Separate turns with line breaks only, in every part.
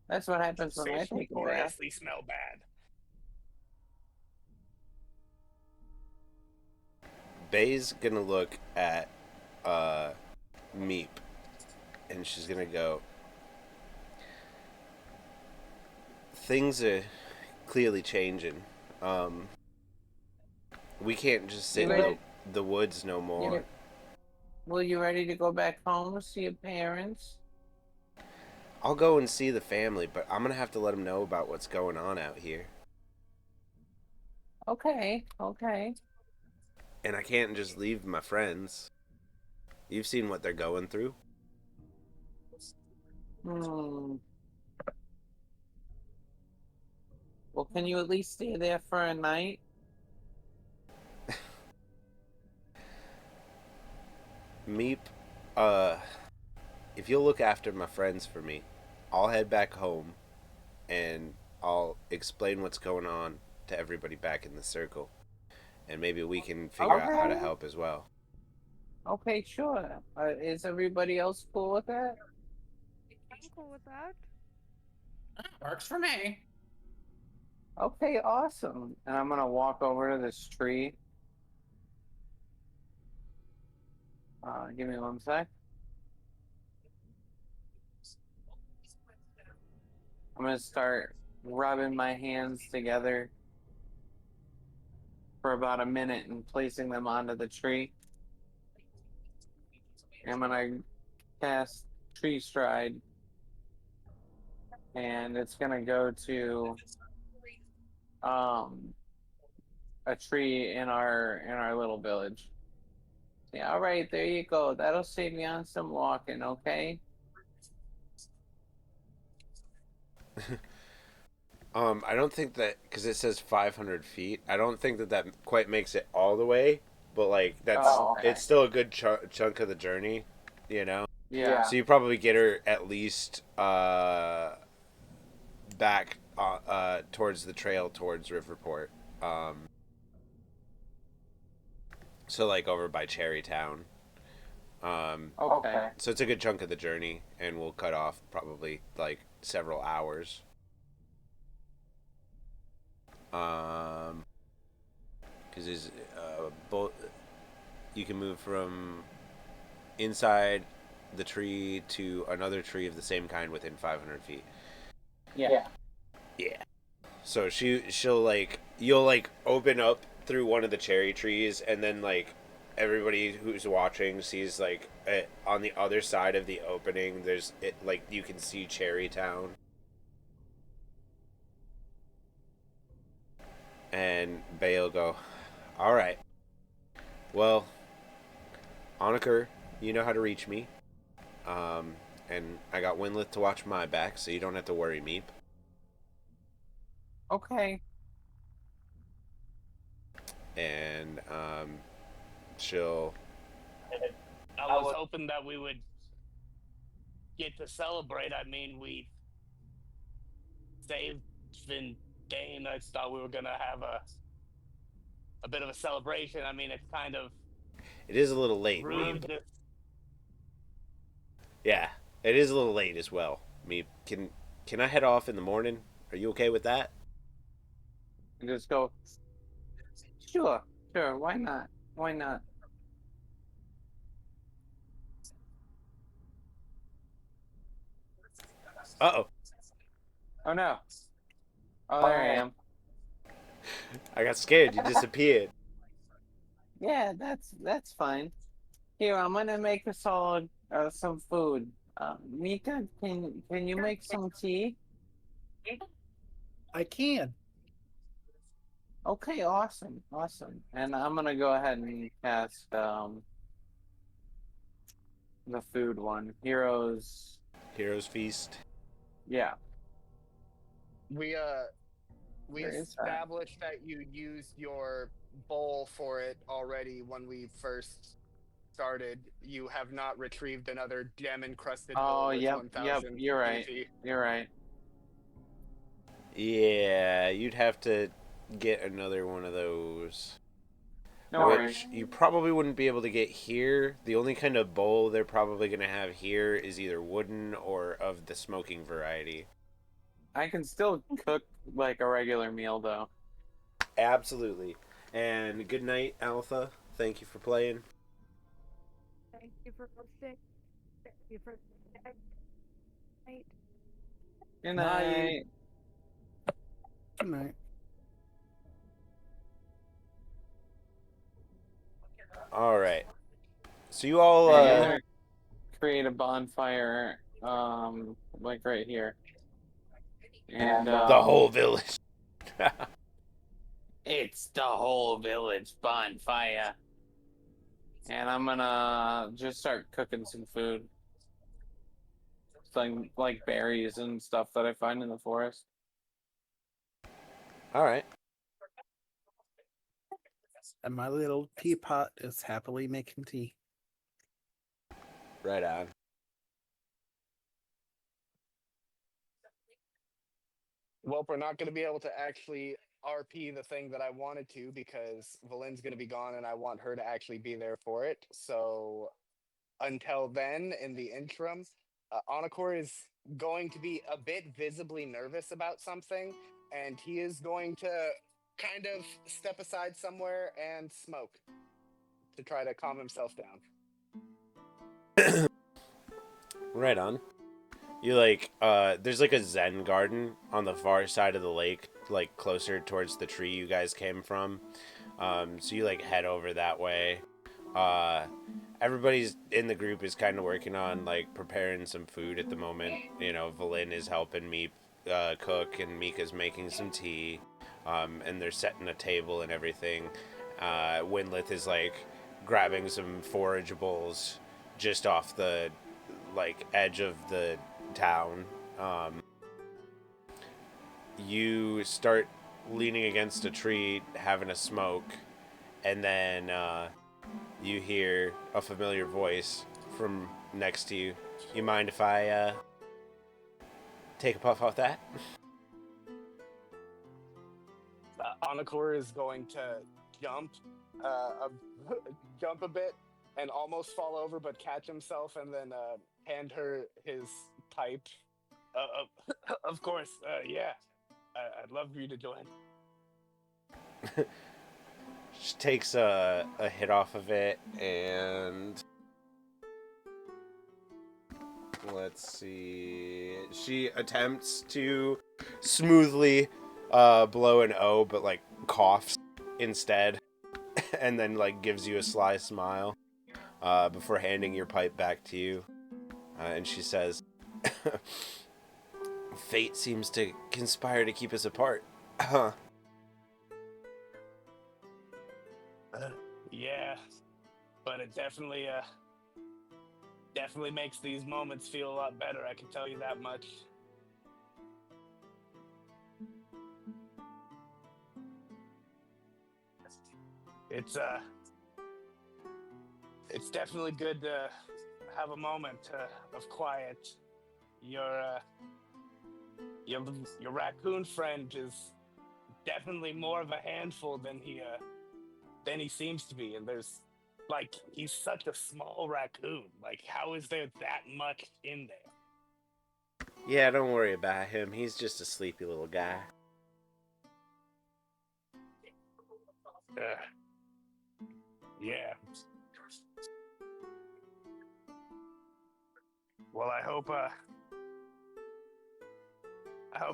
That's what happens when I
Fish
take a bath.
notoriously smell bad.
Bay's gonna look at Meep, and she's gonna go. Things are clearly changing. Um, we can't just sit
You
in
ready?
the woods no more.
You, well, you ready to go back home to see your parents?
I'll go and see the family, but I'm gonna have to let them know about what's going on out here.
Okay, okay.
And I can't just leave my friends. You've seen what they're going through.
Hmm. Well, can you at least stay there for a night?
Meep, uh, if you'll look after my friends for me, I'll head back home and I'll explain what's going on to everybody back in the circle. And maybe we can figure out how to
Okay.
help as well.
Okay, sure. Is everybody else cool with that?
I'm cool with that.
Works for me.
Okay, awesome. And I'm gonna walk over to this tree. Give me one sec. I'm gonna start rubbing my hands together for about a minute and placing them onto the tree. I'm gonna cast Tree Stride, and it's gonna go to um a tree in our little village. Yeah, all right, there you go. That'll save me on some walking, okay?
I don't think that because it says 500 feet. I don't think that that quite makes it all the way, but like that's
Oh, okay.
it's still a good chunk of the journey, you know.
Yeah.
So you probably get her at least back towards the trail towards Riverport. Um, so like over by Cherrytown.
Okay.
So it's a good chunk of the journey, and we'll cut off probably like several hours. Because is both you can move from inside the tree to another tree of the same kind within 500 feet.
Yeah.
Yeah. So she'll like you'll like open up through one of the cherry trees, and then like everybody who's watching sees like on the other side of the opening there's it like you can see Cherry Town. And Bale go, all right. Well, Onaker, you know how to reach me. Um, and I got Winleth to watch my back, so you don't have to worry, Meep.
Okay.
And she'll.
I was hoping that we would get to celebrate. I mean, we saved Vin Dane. I thought we were gonna have a bit of a celebration. I mean, it's kind of
It is a little late, Meep.
rude.
Yeah, it is a little late as well, Meep. Can I head off in the morning? Are you okay with that?
And just go. Sure. Sure. Why not? Why not?
Uh
Oh no. Oh, there I am.
I got scared. You disappeared.
Yeah, that's fine. Here, I'm gonna make us all some food. Mika, can you make some tea?
I can.
Okay, awesome, awesome. And I'm gonna go ahead and cast the food one. Heroes.
Heroes Feast.
Yeah.
We
Where is that?
established that you used your bowl for it already when we first started. You have not retrieved another gem encrusted bowl
Oh,
with
yep, yep.
1,000
You're right.
beauty.
You're right.
Yeah, you'd have to get another one of those.
No worries.
Which you probably wouldn't be able to get here. The only kind of bowl they're probably going to have here is either wooden or of the smoking variety.
I can still cook like a regular meal though.
Absolutely. And good night, Alpha. Thank you for playing.
Thank you for hosting. Thank you for night.
Good
Night.
night.
Good night.
All right. So you all,
Hey, I'm gonna create a bonfire, like right here, and
the whole village.
it's the whole village bonfire. And I'm gonna just start cooking some food, like berries and stuff that I find in the forest.
All right.
And my little teapot is happily making tea.
Right on.
Well, we're not going to be able to actually RP the thing that I wanted to because Valen's going to be gone and I want her to actually be there for it. So until then, in the interim, Anakor is going to be a bit visibly nervous about something, and he is going to kind of step aside somewhere and smoke to try to calm himself down.
Right on. You there's like a Zen garden on the far side of the lake, like closer towards the tree you guys came from. So you like head over that way. Everybody's in the group is kind of working on like preparing some food at the moment. You know, Valin is helping me cook, and Mika's making some tea. And they're setting a table and everything. Winlith is like grabbing some forageables just off the like edge of the town. You start leaning against a tree, having a smoke, and then you hear a familiar voice from next to you. You mind if I take a puff off that?
Anakor is going to jump, jump a bit and almost fall over, but catch himself and then hand her his pipe. Of course, yeah. I'd love for you to join.
She takes a hit off of it, and let's see. She attempts to smoothly blow an O, but like coughs instead, and then like gives you a sly smile before handing your pipe back to you. And she says, "Fate seems to conspire to keep us apart, huh?"
Yeah, but it definitely makes these moments feel a lot better. I can tell you that much. It's definitely good to have a moment of quiet. Your your raccoon friend is definitely more of a handful than he seems to be, and there's like he's such a small raccoon. Like, how is there that much in there?
Yeah, don't worry about him. He's just a sleepy little guy.
Yeah. Well, I hope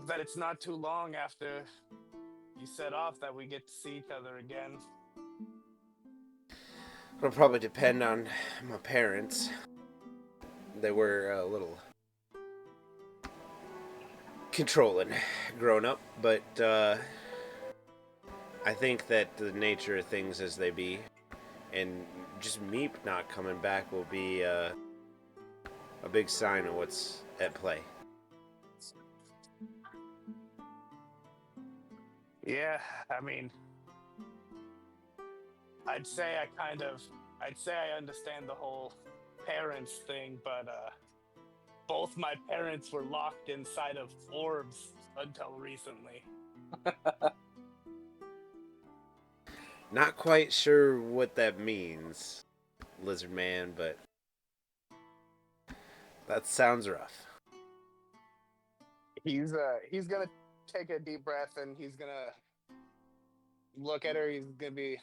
that it's not too long after you set off that we get to see each other again.
It'll probably depend on my parents. They were a little controlling growing up, but I think that the nature of things as they be, and just Meep not coming back will be a big sign of what's at play.
Yeah, I mean, I'd say I understand the whole parents thing, but both my parents were locked inside of orbs until recently.
Not quite sure what that means, Lizard Man, but that sounds rough.
he's gonna take a deep breath and he's gonna look at her. He's gonna be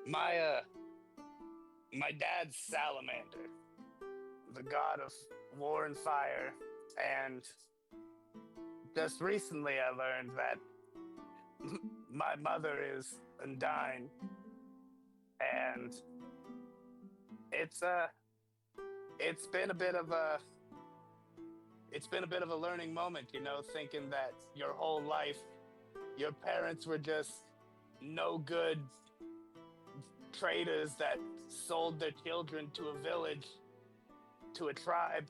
my my dad's salamander, the god of war and fire, and just recently I learned that my mother is undying, and it's it's been a bit of a it's been a bit of a learning moment, you know, thinking that your whole life your parents were just no good traders that sold their children to a village, to a tribe.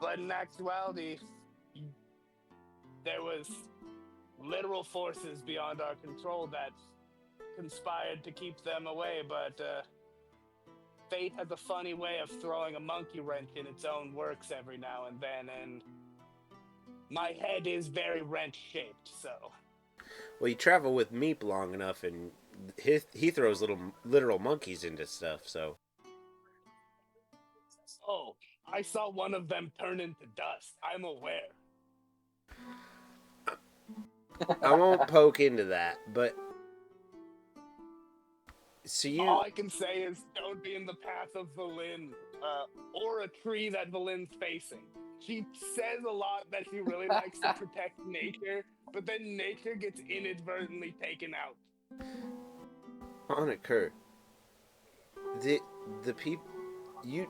But in actuality, there was literal forces beyond our control that conspired to keep them away. But fate has a funny way of throwing a monkey wrench in its own works every now and then, and my head is very wrench shaped, so.
Well, you travel with Meep long enough, and he throws little literal monkeys into stuff. So
Oh, I saw one of them turn into dust. I'm aware.
I won't poke into that. But so
All I can say is don't be in the path of Valin, or a tree that Valin's facing. She says a lot that she really likes to protect nature, but then nature gets inadvertently taken out.
on it, Kurt. The people you.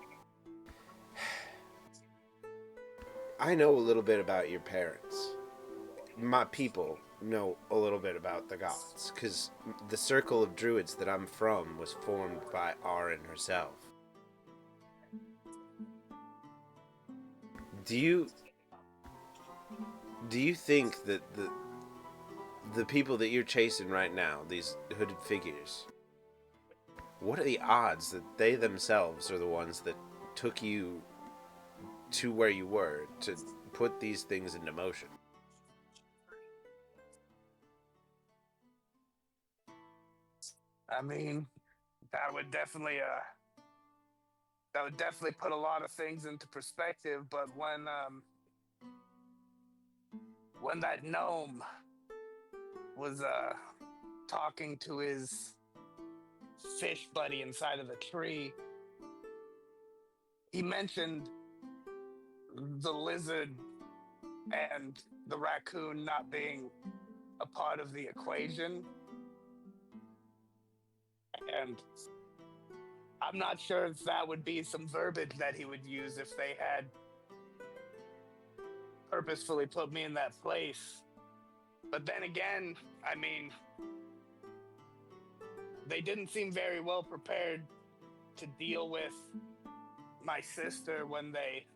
I know a little bit about your parents. My people know a little bit about the gods, because the circle of druids that I'm from was formed by Arin herself. Do you think that the people that you're chasing right now, these hooded figures, what are the odds that they themselves are the ones that took you to where you were to put these things into motion?
I mean, that would definitely put a lot of things into perspective. But when that gnome was talking to his fish buddy inside of the tree, he mentioned the lizard and the raccoon not being a part of the equation. And I'm not sure if that would be some verbiage that he would use if they had purposefully put me in that place. But then again, I mean, they didn't seem very well prepared to deal with my sister when they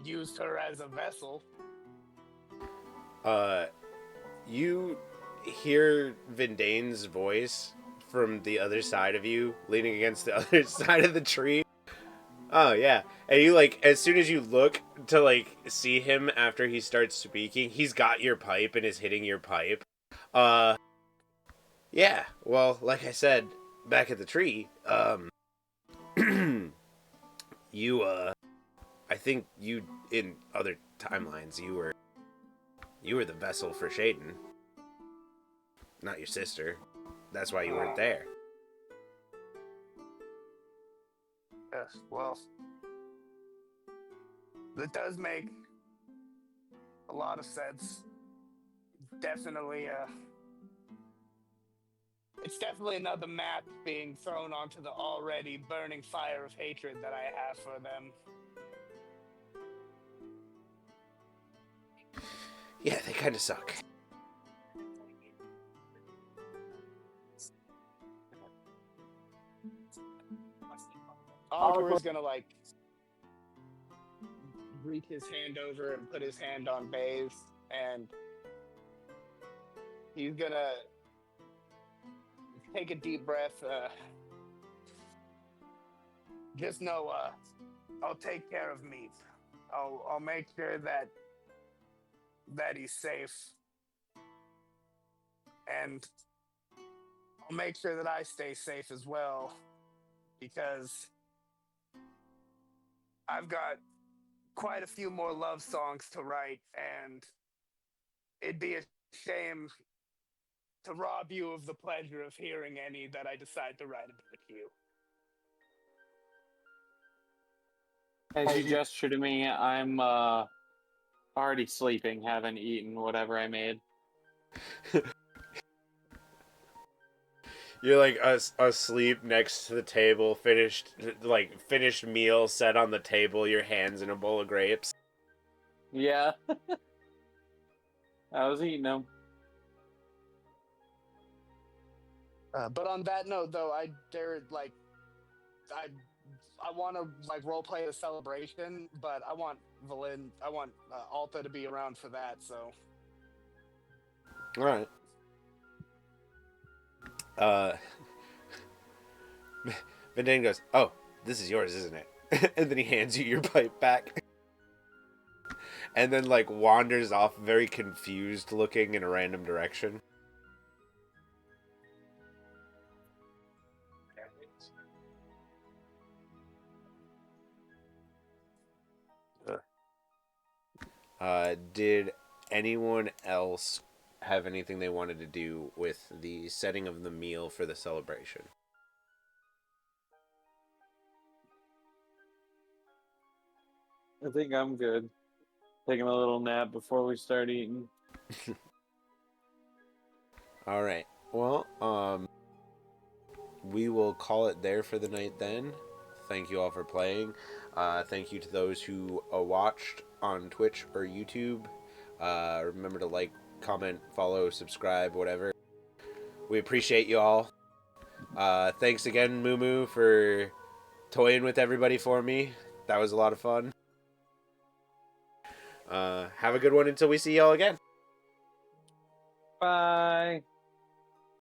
used her as a vessel.
You hear Vindane's voice from the other side of you, leaning against the other side of the tree. Oh, yeah. And you, like, as soon as you look to, like, see him after he starts speaking, he's got your pipe and is hitting your pipe. Yeah. Well, like I said, back at the tree, you, I think you, in other timelines, you were the vessel for Shaden. Not your sister. That's why you weren't there.
Yes, well, that does make a lot of sense. Definitely, it's definitely another match being thrown onto the already burning fire of hatred that I have for them.
Yeah, they kind of suck.
Oliver is gonna like reach his hand over and put his hand on Bay's, and he's gonna take a deep breath. Just know, I'll take care of Meep. I'll make sure that he's safe, and I'll make sure that I stay safe as well, because
I've got quite a few more love songs to write, and it'd be a shame to rob you of the pleasure of hearing any that I decide to write about you.
As you gesture to me, I'm already sleeping, haven't eaten whatever I made.
You're like asleep next to the table, finished meal set on the table, your hands in a bowl of grapes.
Yeah. I was eating them.
But on that note, though, I dare like I want to like role play the celebration, but I want Alta to be around for that. So
All right. Vindan goes, "Oh, this is yours, isn't it?" And then he hands you your pipe back. And then like wanders off very confused looking in a random direction. Did anyone else have anything they wanted to do with the setting of the meal for the celebration?
I think I'm good. Taking a little nap before we start eating.
All right. Well, we will call it there for the night then. Thank you all for playing. Thank you to those who watched on Twitch or YouTube. Remember to like, comment, follow, subscribe, whatever. We appreciate you all. Thanks again, Moo, for toying with everybody for me. That was a lot of fun. Have a good one until we see y'all again.
Bye.